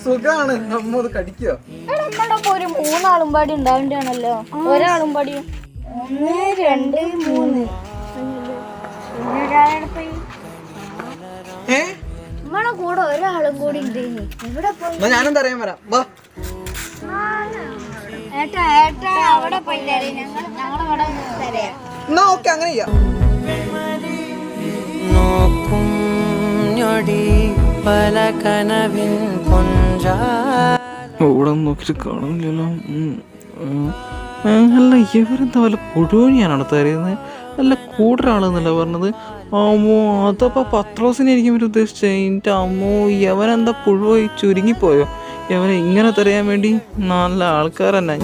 സുഖാണ്. അമ്മ അത് കടിക്കോ? നമ്മളിപ്പോ ഒരു 3 ആളുംപാടി ഉണ്ടാവേണ്ടതാണല്ലോ. ഒരാളും പാടിയും 1 2 3 നമ്മളെ കൂടെ ഒരാളും കൂടി ഉണ്ട്. എവിടെ പോയി? ഞാനെന്താ അറിയാൻ വരാം. വാ. ഏട്ടാ ഏട്ടാ അവിടെ പോയി ഞങ്ങളവിടെ എന്നാ ഓക്കെ, അങ്ങനെ ചെയ്യാം. ഇവിടെ നോക്കിട്ട് കാണുന്നില്ലല്ലോ. അല്ല, ഇവരെന്താ വല്ല പുഴുവണിയാണോ തരുന്നത്? അല്ല, കൂടെ ആളെന്നല്ല പറഞ്ഞത്. അമ്മോ, അതപ്പോ പത്രോസിനെ ആയിരിക്കും ഉദ്ദേശിച്ചത്. എൻ്റെ അമ്മോ, യവനെന്താ പുഴുവായി ചുരുങ്ങിപ്പോയോ? യവനെ ഇങ്ങനെ തരയാൻ വേണ്ടി നല്ല ആൾക്കാർ തന്നെ.